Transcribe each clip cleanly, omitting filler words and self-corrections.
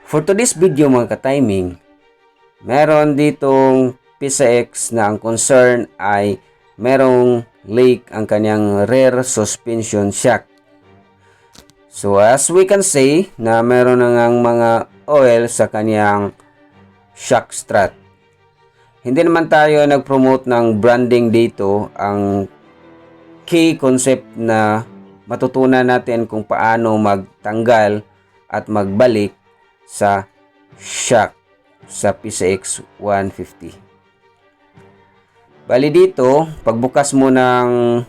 For today's video mga ka-timing, meron ditong PCX na ang concern ay merong leak ang kanyang rear suspension shock. So as we can say na meron na ngang mga oil sa kanyang shock strut. Hindi naman tayo nag-promote ng branding dito. Ang key concept na matutunan natin kung paano magtanggal at magbalik sa shock sa PCX 150. Bali dito, pagbukas mo ng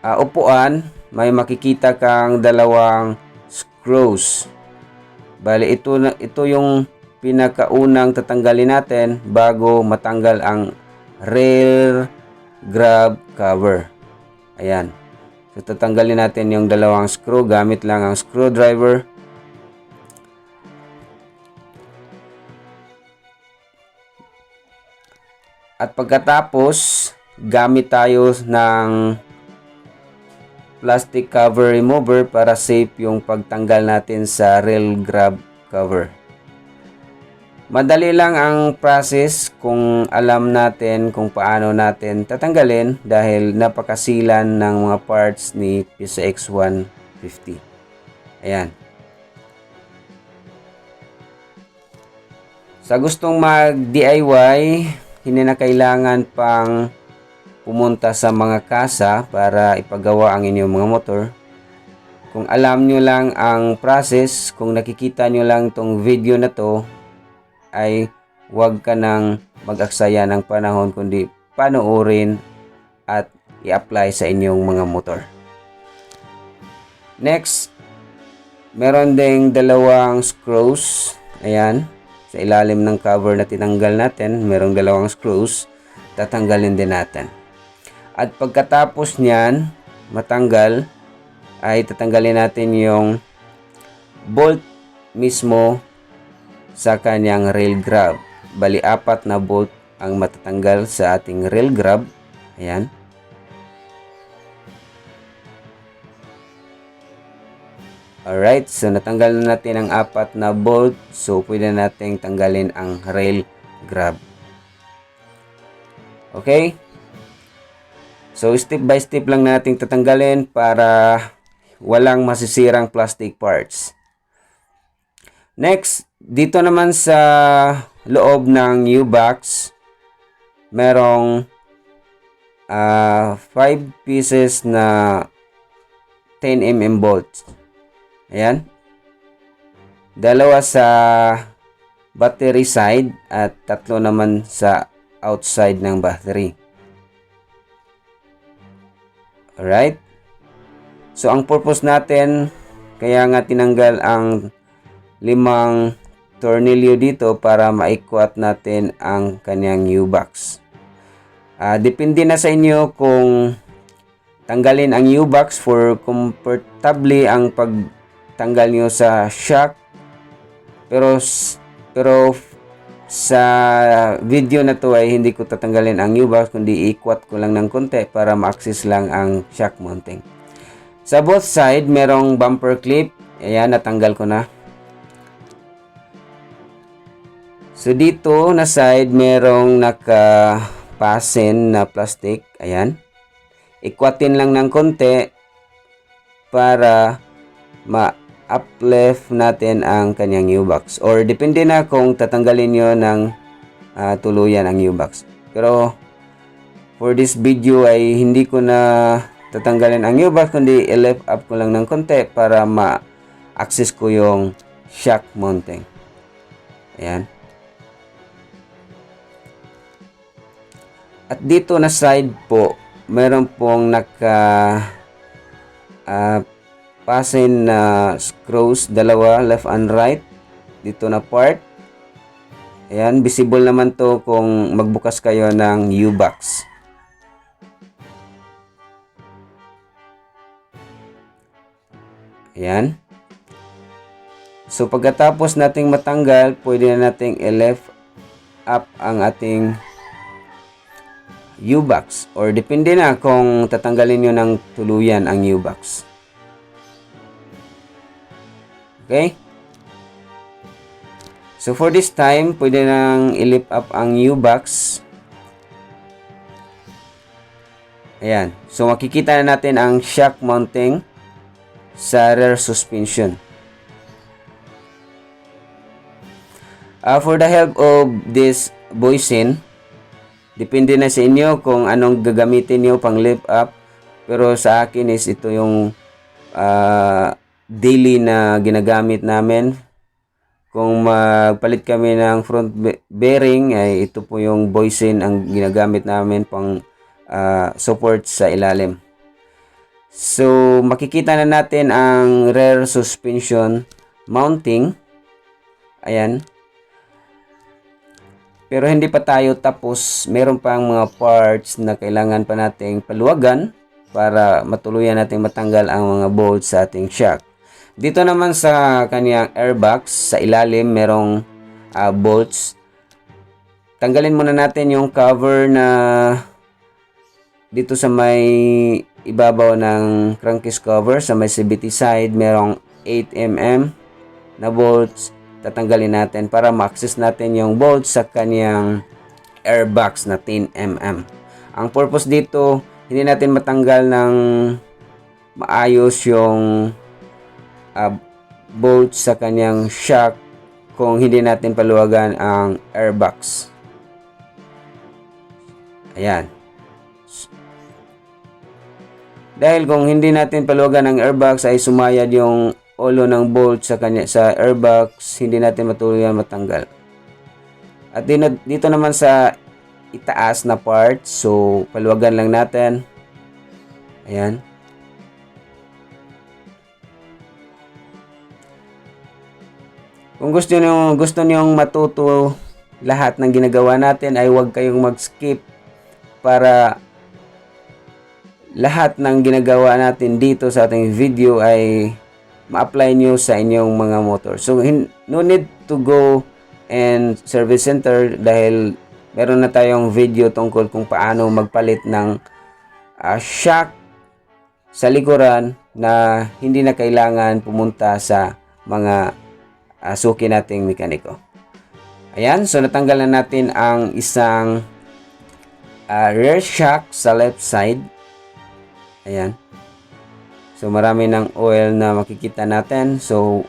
upuan, may makikita kang dalawang screws. Bali ito yung pinakaunang tatanggalin natin bago matanggal ang rear grab cover. Ayan. So tatanggalin natin yung dalawang screw gamit lang ang screwdriver. At pagkatapos, gamit tayo ng plastic cover remover para safe yung pagtanggal natin sa rail grab cover. Madali lang ang process kung alam natin kung paano natin tatanggalin dahil napakasilan ng mga parts ni PCX 150. Ayan. Sa gustong mag-DIY, hindi na kailangan pang pumunta sa mga kasa para ipagawa ang inyong mga motor. Kung alam nyo lang ang process, kung nakikita nyo lang itong video na to, ay huwag ka nang mag-aksaya ng panahon kundi panoorin at i-apply sa inyong mga motor. Next, meron ding dalawang screws. Ayan. Sa ilalim ng cover na tinanggal natin, merong dalawang screws. Tatanggalin din natin. At pagkatapos niyan, matanggal, ay tatanggalin natin yung bolt mismo sa kanyang rail grab. Bali, 4 na bolt ang matatanggal sa ating rail grab. Ayan. Alright, so natanggal na natin ang 4 na bolt. So, pwede natin tanggalin ang rail grab. Okay? So, step by step lang natin tatanggalin para walang masisirang plastic parts. Next, dito naman sa loob ng U-box, merong 5 pieces na 10mm bolts. Ayan. Dalawa sa battery side at 3 naman sa outside ng battery. Alright. So, ang purpose natin, kaya nga tinanggal ang 5 tornilyo dito para maikwat natin ang kanyang U-box. Depende na sa inyo kung tanggalin ang U-box for comfortably ang pagtanggal nyo sa shock. Pero sa video na to ay hindi ko tatanggalin ang U-box kundi ikwat ko lang ng konti para ma-access lang ang shock mounting. Sa both side merong bumper clip. Ayan, natanggal ko na. So dito na side merong naka-fasten na plastic. Ayan. Ikwatin lang ng konti para ma-uplift natin ang kanyang U-box. Or depende na kung tatanggalin nyo ng tuluyan ang U-box. Pero for this video ay hindi ko na tatanggalin ang U-box kundi i-lift up ko lang ng konti para ma-access ko yung shock mounting. Ayan. At dito na side po, meron pong fasten na screws, dalawa, left and right, dito na part. Ayan, visible naman to kung magbukas kayo ng U-box. Ayan. So, pagkatapos nating matanggal, pwede na nating i-lift up ang ating U-box. Or depende na kung tatanggalin nyo ng tuluyan ang U-box. Okay? So for this time, pwede nang i-lift up ang U-box. Ayan. So makikita na natin ang shock mounting sa rear suspension. For the help of this buoyant, depende na sa inyo kung anong gagamitin nyo pang lift up. Pero sa akin is ito yung daily na ginagamit namin. Kung magpalit kami ng front bearing, ay ito po yung buoyant ang ginagamit namin pang support sa ilalim. So makikita na natin ang rear suspension mounting. Ayan. Pero hindi pa tayo tapos. Meron pang mga parts na kailangan pa nating paluwagan para matuluyan nating matanggal ang mga bolts sa ating shock. Dito naman sa kaniyang airbox, sa ilalim merong bolts. Tanggalin muna natin yung cover na dito sa may ibabaw ng crankcase cover. Sa may CVT side, merong 8mm na bolts. Tatanggalin natin para ma-access natin yung bolts sa kaniyang airbox na 10mm. Ang purpose dito, hindi natin matanggal ng maayos yung bolts sa kaniyang shock kung hindi natin paluwagan ang airbox. Ayan. Dahil kung hindi natin paluwagan ang airbox ay sumayad yung ulo ng bolt sa airbox, hindi natin matuluyan matanggal. At dito naman sa itaas na part, so paluwagan lang natin. Ayan. Kung gusto niyo matuto lahat ng ginagawa natin, ay huwag kayong mag-skip para lahat ng ginagawa natin dito sa ating video ay ma-apply nyo sa inyong mga motor. So, no need to go and service center dahil meron na tayong video tungkol kung paano magpalit ng shock sa likuran na hindi na kailangan pumunta sa mga suki nating mekaniko. Ayan, so natanggal na natin ang isang rear shock sa left side. Ayan. So marami ng oil na makikita natin. So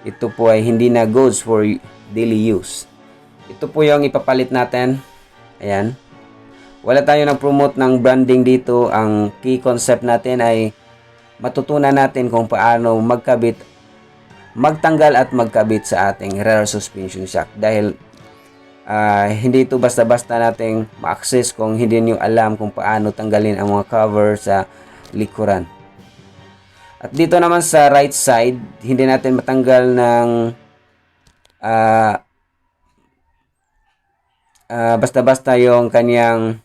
ito po ay hindi na goods for daily use. Ito po yung ipapalit natin. Ayan. Wala tayo nag-promote ng branding dito. Ang key concept natin ay matutunan natin kung paano magtanggal at magkabit sa ating rear suspension shock. Dahil hindi ito basta-basta nating ma-access kung hindi nyo alam kung paano tanggalin ang mga cover sa likuran. At dito naman sa right side, hindi natin matanggal ng basta-basta yung kanyang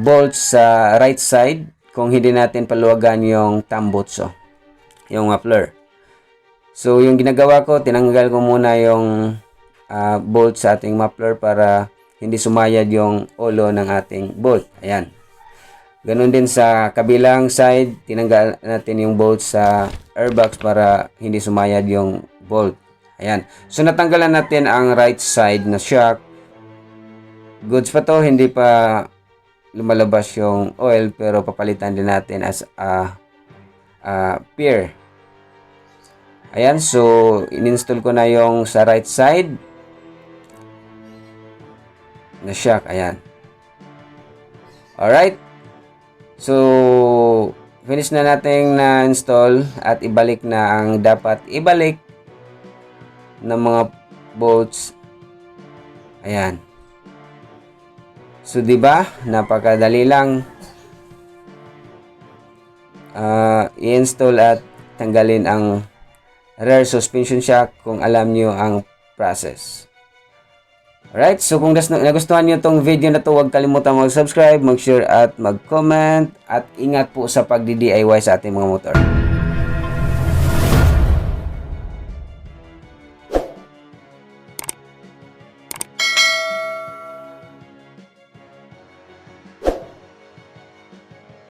bolts sa right side kung hindi natin paluwagan yung tambutso, yung muffler. So yung ginagawa ko, tinanggal ko muna yung bolt sa ating muffler para hindi sumayad yung ulo ng ating bolt. Ayan. Ganon din sa kabilang side, tinanggal natin yung bolt sa airbox para hindi sumayad yung bolt. Ayan. So natanggalan natin ang right side na shock. Goods pa to, hindi pa lumalabas yung oil pero papalitan din natin as pair. Ayan, so in-install ko na yung sa right side na shock. Ayan. Alright. So, finish na natin na install at ibalik na ang dapat ibalik ng mga bolts. Ayan. So, diba? Napakadali lang i-install at tanggalin ang rear suspension shock kung alam nyo ang process. Alright, so kung nagustuhan nyo itong video na to, huwag kalimutan mag-subscribe, mag-share at mag-comment. At ingat po sa pagdi-DIY sa ating mga motor.